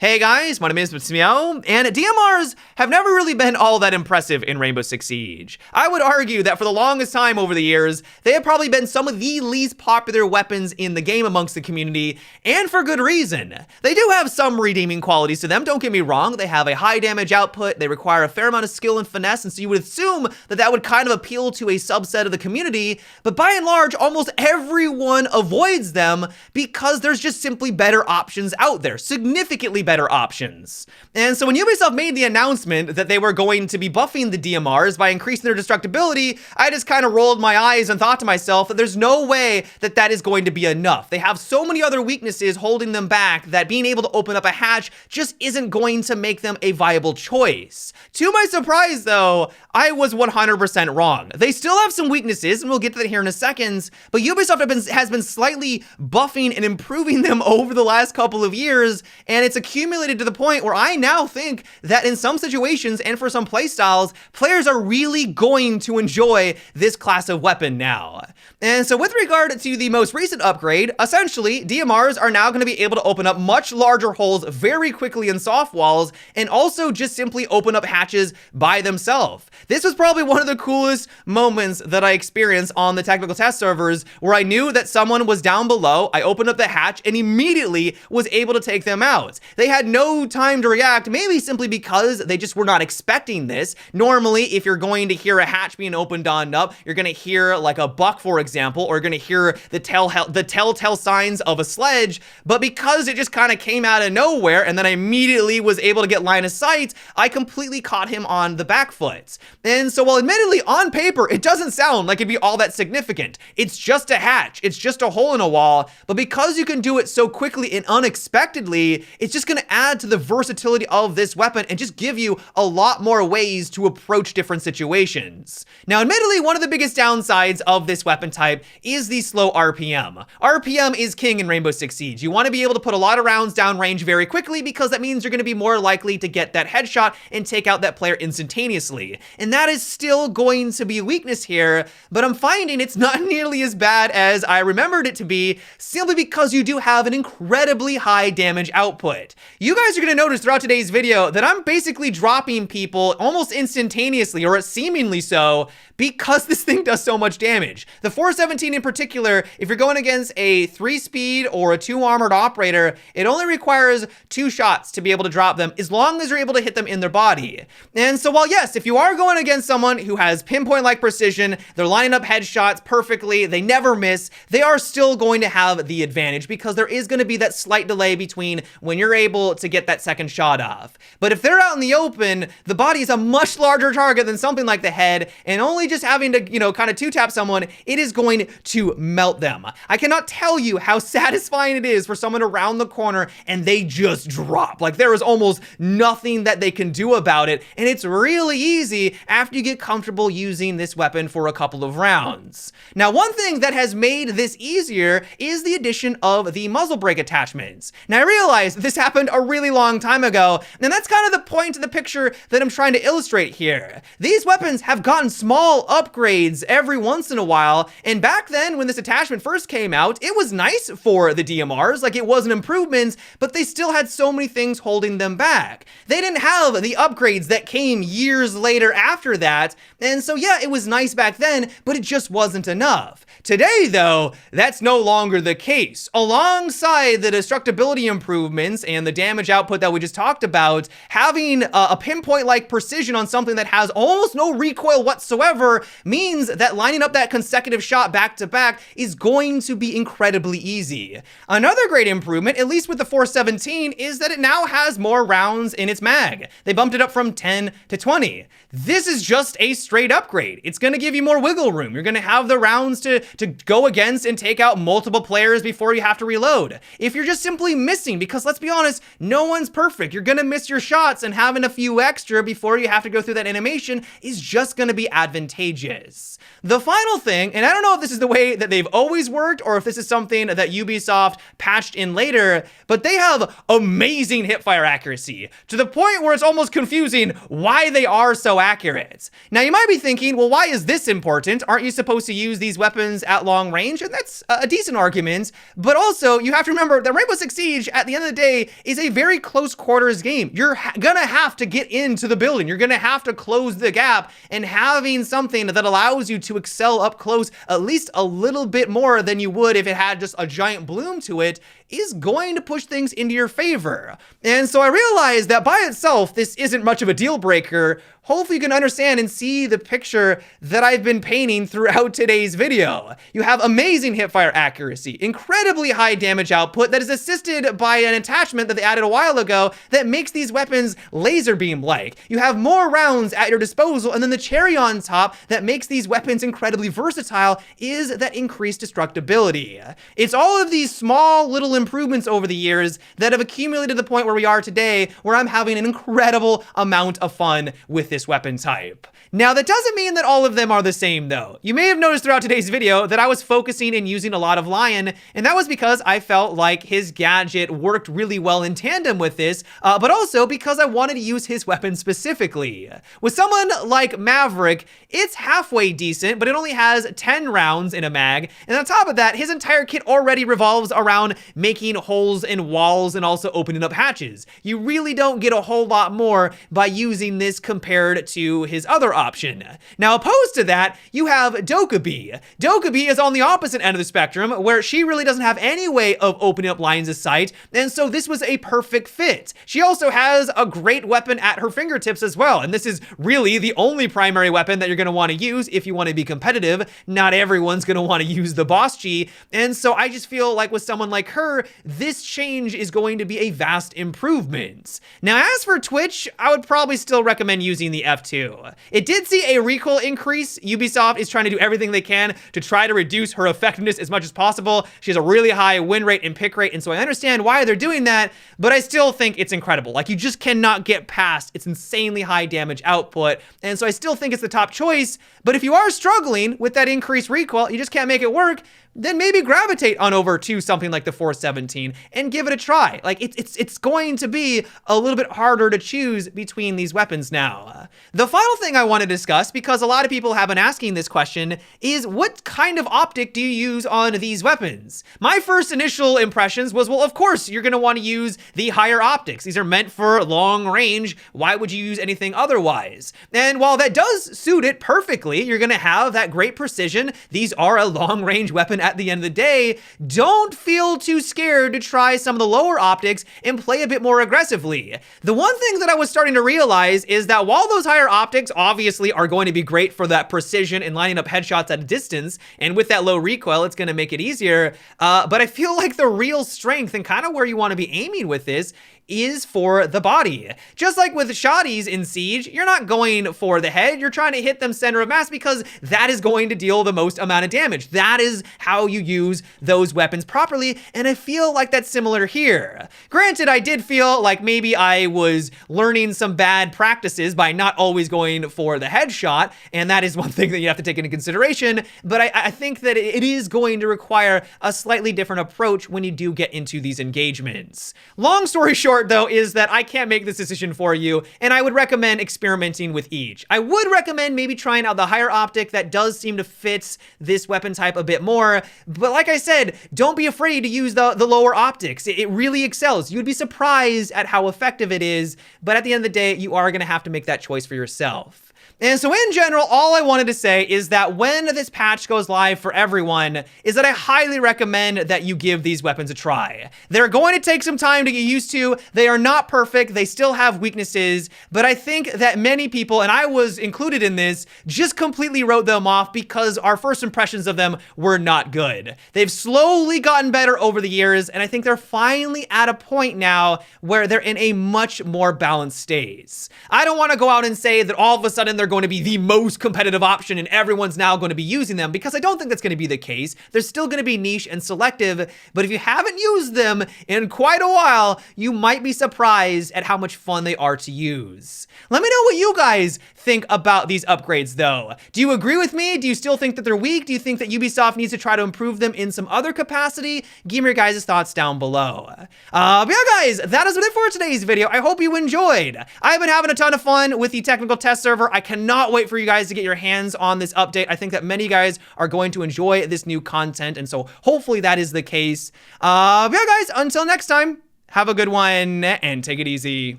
Hey guys, my name is Meow, and DMRs have never really been all that impressive in Rainbow Six Siege. I would argue that for the longest time over the years, they have probably been some of the least popular weapons in the game amongst the community, and for good reason. They do have some redeeming qualities to them, don't get me wrong. They have a high damage output, they require a fair amount of skill and finesse, and so you would assume that that would kind of appeal to a subset of the community, but by and large, almost everyone avoids them because there's just simply better options out there, significantly better options. And so when Ubisoft made the announcement that they were going to be buffing the DMRs by increasing their destructibility, I just kind of rolled my eyes and thought to myself that there's no way that that is going to be enough. They have so many other weaknesses holding them back that being able to open up a hatch just isn't going to make them a viable choice. To my surprise though, I was 100% wrong. They still have some weaknesses, and we'll get to that here in a second, but Ubisoft has been slightly buffing and improving them over the last couple of years, and it's accumulated to the point where I now think that in some situations and for some playstyles, players are really going to enjoy this class of weapon now. And so with regard to the most recent upgrade, essentially, DMRs are now going to be able to open up much larger holes very quickly in soft walls, and also just simply open up hatches by themselves. This was probably one of the coolest moments that I experienced on the technical test servers, where I knew that someone was down below, I opened up the hatch, and immediately was able to take them out. They had no time to react, maybe simply because they just were not expecting this. Normally, if you're going to hear a hatch being opened on up, you're going to hear like a buck, for example, or you're going to hear the telltale signs of a sledge, but because it just kind of came out of nowhere, and then I immediately was able to get line of sight, I completely caught him on the back foot. And so while admittedly on paper, it doesn't sound like it'd be all that significant. It's just a hatch, it's just a hole in a wall, but because you can do it so quickly and unexpectedly, it's just going to add to the versatility of this weapon and just give you a lot more ways to approach different situations. Now, admittedly, one of the biggest downsides of this weapon type is the slow RPM. RPM is king in Rainbow Six Siege. You want to be able to put a lot of rounds down range very quickly because that means you're going to be more likely to get that headshot and take out that player instantaneously. And that is still going to be a weakness here, but I'm finding it's not nearly as bad as I remembered it to be, simply because you do have an incredibly high damage output. You guys are going to notice throughout today's video that I'm basically dropping people almost instantaneously, or seemingly so, because this thing does so much damage. The 417 in particular, if you're going against a 3-speed or a 2-armored operator, it only requires 2 shots to be able to drop them, as long as you're able to hit them in their body. And so while yes, if you are going against someone who has pinpoint-like precision, they're lining up headshots perfectly, they never miss, they are still going to have the advantage, because there is going to be that slight delay between when you're able to get that second shot off. But if they're out in the open, the body is a much larger target than something like the head, and only just having to, kind of two-tap someone, it is going to melt them. I cannot tell you how satisfying it is for someone around the corner and they just drop. Like, there is almost nothing that they can do about it, and it's really easy after you get comfortable using this weapon for a couple of rounds. Now, one thing that has made this easier is the addition of the muzzle brake attachments. Now, I realize this happened a really long time ago, and that's kind of the point of the picture that I'm trying to illustrate here. These weapons have gotten small upgrades every once in a while, and back then when this attachment first came out, it was nice for the DMRs, like it was an improvement, but they still had so many things holding them back. They didn't have the upgrades that came years later after that, and so yeah, it was nice back then, but it just wasn't enough. Today though, that's no longer the case. Alongside the destructibility improvements and the damage output that we just talked about, having a pinpoint-like precision on something that has almost no recoil whatsoever means that lining up that consecutive shot back to back is going to be incredibly easy. Another great improvement, at least with the 417, is that it now has more rounds in its mag. They bumped it up from 10 to 20. This is just a straight upgrade. It's going to give you more wiggle room. You're going to have the rounds to go against and take out multiple players before you have to reload. If you're just simply missing, because let's be honest, no one's perfect. You're going to miss your shots, and having a few extra before you have to go through that animation is just going to be advantageous. The final thing, and I don't know if this is the way that they've always worked or if this is something that Ubisoft patched in later, but they have amazing hipfire accuracy to the point where it's almost confusing why they are so accurate. Now, you might be thinking, well, why is this important? Aren't you supposed to use these weapons at long range? And that's a decent argument, but also you have to remember that Rainbow Six Siege, at the end of the day, is a very close quarters game. You're gonna have to get into the building. You're gonna have to close the gap, and having something that allows you to excel up close at least a little bit more than you would if it had just a giant bloom to it is going to push things into your favor. And so I realized that by itself, this isn't much of a deal breaker. Hopefully you can understand and see the picture that I've been painting throughout today's video. You have amazing hipfire accuracy, incredibly high damage output that is assisted by an attachment that they added a while ago that makes these weapons laser beam-like. You have more rounds at your disposal, and then the cherry on top that makes these weapons incredibly versatile is that increased destructibility. It's all of these small little improvements over the years that have accumulated to the point where we are today, where I'm having an incredible amount of fun with this weapon type. Now, that doesn't mean that all of them are the same though. You may have noticed throughout today's video that I was focusing and using a lot of Lion, and that was because I felt like his gadget worked really well in tandem with this, but also because I wanted to use his weapon specifically. With someone like Maverick, it's halfway decent, but it only has 10 rounds in a mag, and on top of that, his entire kit already revolves around making holes in walls and also opening up hatches. You really don't get a whole lot more by using this compared to his other option. Now, opposed to that, you have Dokkaebi. Dokkaebi is on the opposite end of the spectrum, where she really doesn't have any way of opening up lines of sight, and so this was a perfect fit. She also has a great weapon at her fingertips as well, and this is really the only primary weapon that you're going to want to use if you want to be competitive. Not everyone's going to want to use the Boss G, and so I just feel like with someone like her, this change is going to be a vast improvement. Now, as for Twitch, I would probably still recommend using the F2. It did see a recoil increase. Ubisoft is trying to do everything they can to try to reduce her effectiveness as much as possible. She has a really high win rate and pick rate, and so I understand why they're doing that, but I still think it's incredible. Like, you just cannot get past its insanely high damage output, and so I still think it's the top choice, but if you are struggling with that increased recoil, you just can't make it work, then maybe gravitate on over to something like the 417 and give it a try. Like, it's going to be a little bit harder to choose between these weapons now. The final thing I want to discuss, because a lot of people have been asking this question, is what kind of optic do you use on these weapons? My first initial impressions was, well, of course, you're going to want to use the higher optics. These are meant for long range. Why would you use anything otherwise? And while that does suit it perfectly, you're going to have that great precision. These are a long range weapon at the end of the day. Don't feel too scared to try some of the lower optics and play a bit more aggressively. The one thing that I was starting to realize is that while those higher optics obviously are going to be great for that precision and lining up headshots at a distance, and with that low recoil, it's going to make it easier, but I feel like the real strength and kind of where you want to be aiming with this is for the body. Just like with shotties in Siege, you're not going for the head, you're trying to hit them center of mass because that is going to deal the most amount of damage. That is how you use those weapons properly, and I feel like that's similar here. Granted, I did feel like maybe I was learning some bad practices by not always going for the headshot, and that is one thing that you have to take into consideration, but I think that it is going to require a slightly different approach when you do get into these engagements. Long story short, though, is that I can't make this decision for you, and I would recommend experimenting with each. I would recommend maybe trying out the higher optic that does seem to fit this weapon type a bit more, but like I said, don't be afraid to use the lower optics. It really excels. You'd be surprised at how effective it is, but at the end of the day, you are going to have to make that choice for yourself. And so in general, all I wanted to say is that when this patch goes live for everyone, is that I highly recommend that you give these weapons a try. They're going to take some time to get used to. They are not perfect. They still have weaknesses, but I think that many people, and I was included in this, just completely wrote them off because our first impressions of them were not good. They've slowly gotten better over the years, and I think they're finally at a point now where they're in a much more balanced state. I don't want to go out and say that all of a sudden they're going to be the most competitive option and everyone's now going to be using them, because I don't think that's going to be the case. They're still going to be niche and selective, but if you haven't used them in quite a while, you might be surprised at how much fun they are to use. Let me know what you guys think about these upgrades though. Do you agree with me? Do you still think that they're weak? Do you think that Ubisoft needs to try to improve them in some other capacity? Give me your guys' thoughts down below. But yeah guys, that is it for today's video. I hope you enjoyed. I've been having a ton of fun with the technical test server. I cannot wait for you guys to get your hands on this update. I think that many guys are going to enjoy this new content, and so hopefully that is the case. But yeah guys, until next time, Have a good one and take it easy.